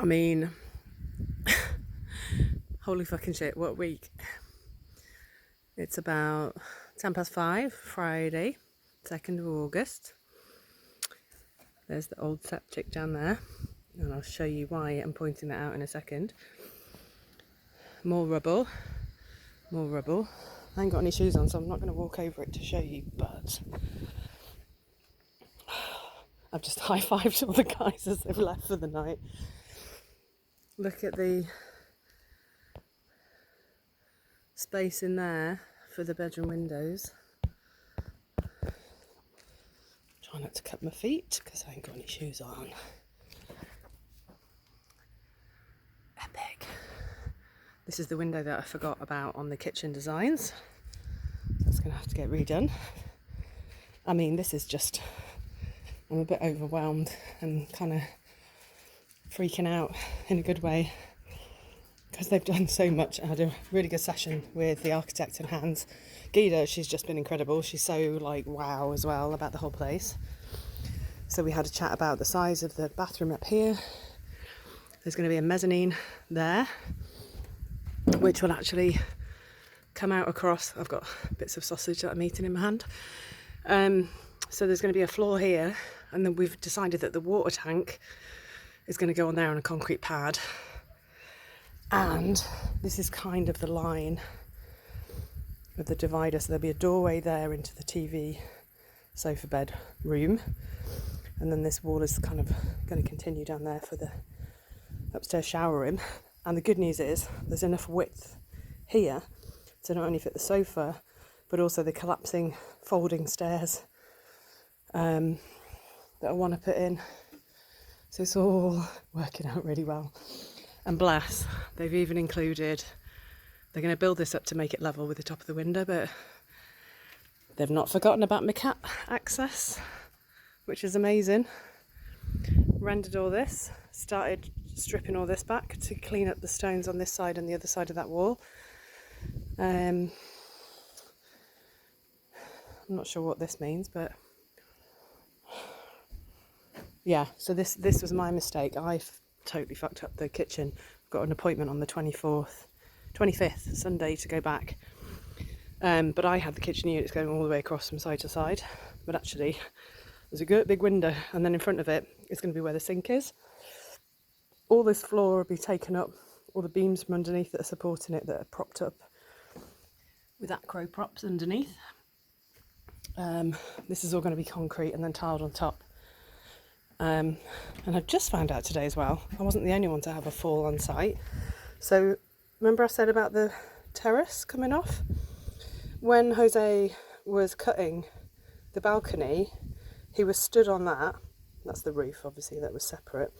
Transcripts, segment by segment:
I mean, holy fucking shit, what week. It's about 5:10, Friday, 2nd of August. There's the old septic down there, and I'll show you why I'm pointing that out in a second. More rubble, more rubble. I ain't got any shoes on, so I'm not going to walk over it to show you, but I've just high-fived all the guys as they've left for the night. Look at the space in there for the bedroom windows. Try not to cut my feet because I ain't got any shoes on. Epic. This is the window that I forgot about on the kitchen designs. That's going to have to get redone. I mean, this is just, I'm a bit overwhelmed and kind of freaking out in a good way because they've done so much. I had a really good session with the architect and Hans. Gita, she's just been incredible. She's so like wow as well about the whole place. So we had a chat about the size of the bathroom up here. There's going to be a mezzanine there, which will actually come out across. I've got bits of sausage that I'm eating in my hand. So there's going to be a floor here, and then we've decided that the water tank is going to go on there on a concrete pad. And this is kind of the line of the divider, so there'll be a doorway there into the TV sofa bed room, and then this wall is kind of going to continue down there for the upstairs shower room. And the good news is there's enough width here to not only fit the sofa but also the collapsing folding stairs that I want to put in. So it's all working out really well. And bless, they've even included, they're going to build this up to make it level with the top of the window, but they've not forgotten about my cat access, which is amazing. Rendered all this, started stripping all this back to clean up the stones on this side and the other side of that wall. I'm not sure what this means, but yeah, so this was my mistake. I've totally fucked up the kitchen. I've got an appointment on the 25th, Sunday, to go back. But I had the kitchen units going all the way across from side to side. But actually, there's a good big window, and then in front of it is going to be where the sink is. All this floor will be taken up, all the beams from underneath that are supporting it that are propped up with acro props underneath. This is all going to be concrete and then tiled on top. And I've just found out today as well, I wasn't the only one to have a fall on site. So remember I said about the terrace coming off? When Jose was cutting the balcony, he was stood on that. That's the roof, obviously, that was separate.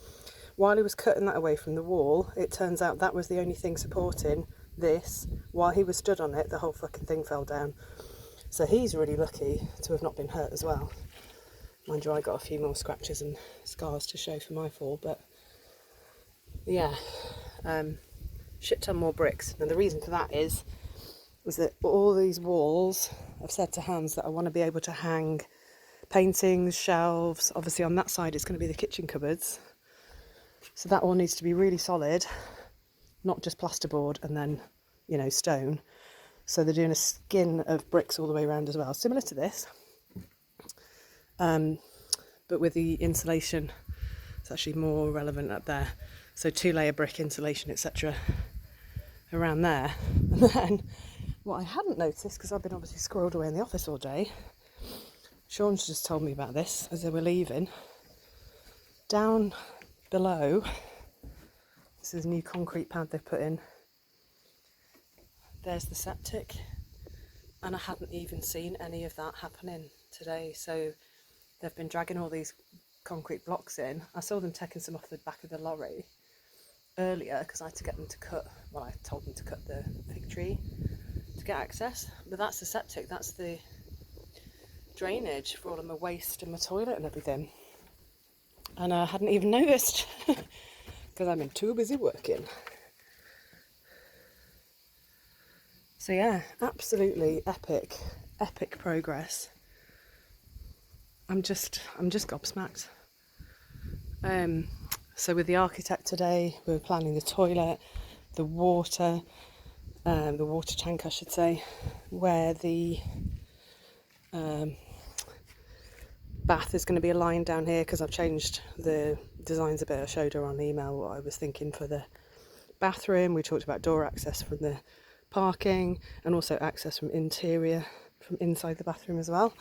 While he was cutting that away from the wall, it turns out that was the only thing supporting this. While he was stood on it, the whole fucking thing fell down. So he's really lucky to have not been hurt as well. Mind you, I got a few more scratches and scars to show for my fall, but yeah, shit ton more bricks. And the reason for that is that all these walls, I've said to Hans that I want to be able to hang paintings, shelves. Obviously on that side it's going to be the kitchen cupboards. So that all needs to be really solid, not just plasterboard and then, you know, stone. So they're doing a skin of bricks all the way around as well, similar to this. But with the insulation, it's actually more relevant up there. So 2-layer brick insulation, etc. around there. And then what I hadn't noticed, because I've been obviously squirreled away in the office all day, Sean's just told me about this as they were leaving. Down below, this is a new concrete pad they've put in. There's the septic, and I hadn't even seen any of that happening today. So they've been dragging all these concrete blocks in. I saw them taking some off the back of the lorry earlier because I had to get them to cut, well, I told them to cut the fig tree to get access. But that's the septic, that's the drainage for all of my waste and my toilet and everything. And I hadn't even noticed because I've been too busy working. So yeah, absolutely epic progress. I'm just gobsmacked. So with the architect today, we were planning the toilet, the water tank I should say, where the bath is going to be aligned down here, because I've changed the designs a bit. I showed her on email what I was thinking for the bathroom. We talked about door access from the parking and also access from inside the bathroom as well.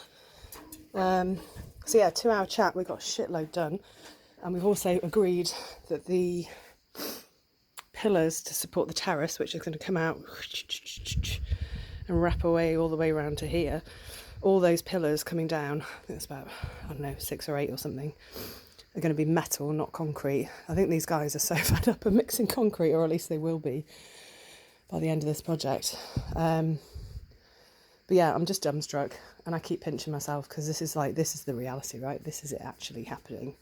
So yeah, 2-hour chat, we got a shitload done, and we've also agreed that the pillars to support the terrace, which is going to come out and wrap away all the way around to here, all those pillars coming down, I think it's about, I don't know, 6 or 8 or something, are going to be metal, not concrete. I think these guys are so fed up of mixing concrete, or at least they will be by the end of this project. But yeah, I'm just dumbstruck, and I keep pinching myself, because this is the reality, right? This is it actually happening.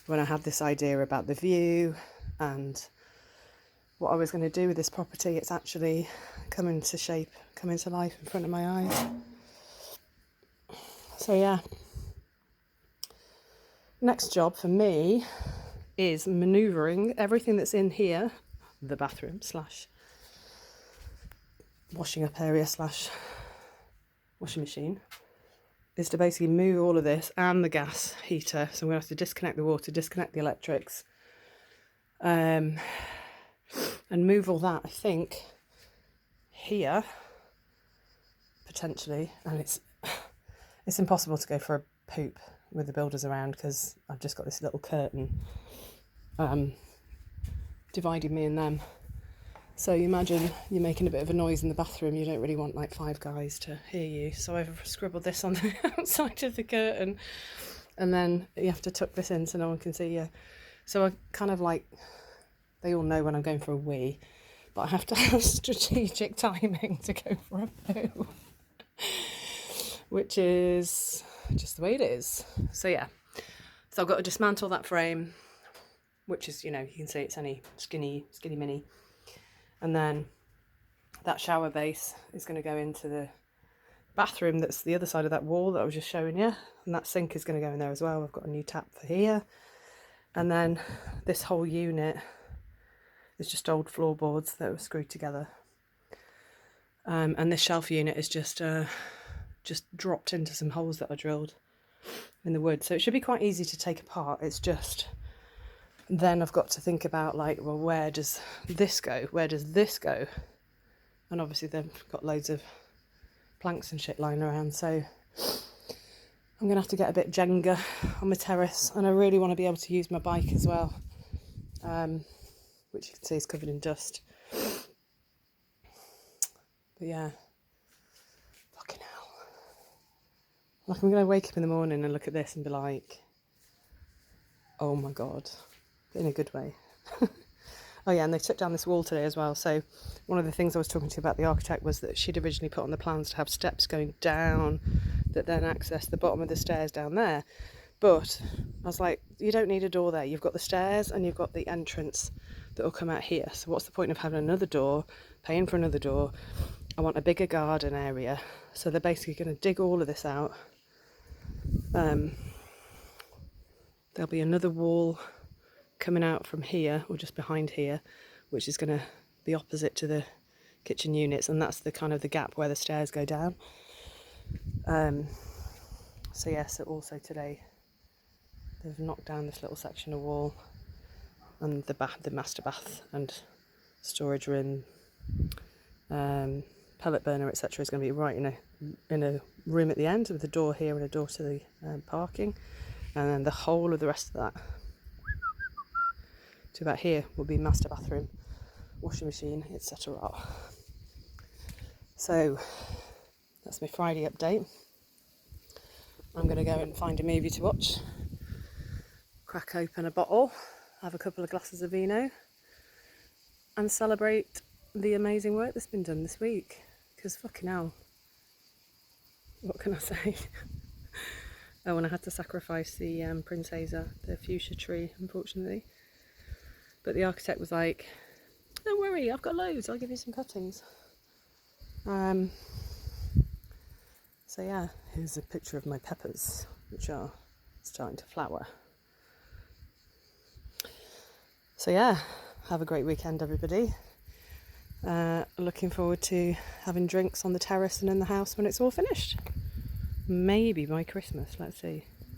When I had this idea about the view and what I was going to do with this property, it's actually come into life in front of my eyes. So yeah, next job for me is manoeuvring everything that's in here, the bathroom / washing up area / washing machine, is to basically move all of this and the gas heater. So I'm going to have to disconnect the water, disconnect the electrics, and move all that, I think, here, potentially. And it's impossible to go for a poop with the builders around, because I've just got this little curtain dividing me and them. So you imagine you're making a bit of a noise in the bathroom, you don't really want like 5 guys to hear you. So I've scribbled this on the outside of the curtain, and then you have to tuck this in so no one can see you. So I kind of like, they all know when I'm going for a wee, but I have to have strategic timing to go for a poo, which is just the way it is. So yeah, so I've got to dismantle that frame, which is, you can see it's only skinny mini. And then that shower base is going to go into the bathroom that's the other side of that wall that I was just showing you. And that sink is going to go in there as well. I've got a new tap for here. And then this whole unit is just old floorboards that were screwed together. And this shelf unit is just dropped into some holes that I drilled in the wood. So it should be quite easy to take apart. It's just, then I've got to think about like, well, where does this go? Where does this go? And obviously they've got loads of planks and shit lying around. So I'm going to have to get a bit Jenga on my terrace. And I really want to be able to use my bike as well, which you can see is covered in dust. But yeah, fucking hell. Like, I'm going to wake up in the morning and look at this and be like, oh my God. In a good way. Oh yeah, and they took down this wall today as well. So one of the things I was talking to about the architect was that she'd originally put on the plans to have steps going down that then access the bottom of the stairs down there. But I was like, you don't need a door there. You've got the stairs and you've got the entrance that will come out here. So what's the point of having another door, paying for another door? I want a bigger garden area. So they're basically going to dig all of this out. There'll be another wall coming out from here, or just behind here, which is going to be opposite to the kitchen units, and that's the kind of the gap where the stairs go down. So yeah, so also today they've knocked down this little section of wall, and the master bath and storage room, pellet burner, etc. is going to be right in a room at the end with a door here and a door to the parking, and then the whole of the rest of that to about here will be master bathroom, washing machine, etc. So that's my Friday update. I'm going to go and find a movie to watch, crack open a bottle, have a couple of glasses of vino, and celebrate the amazing work that's been done this week. Because fucking hell, what can I say? Oh, and I had to sacrifice the Princesa, the fuchsia tree, unfortunately. But the architect was like, don't worry, I've got loads, I'll give you some cuttings. So yeah, here's a picture of my peppers, which are starting to flower. So yeah, have a great weekend, everybody. Looking forward to having drinks on the terrace and in the house when it's all finished. Maybe by Christmas, let's see.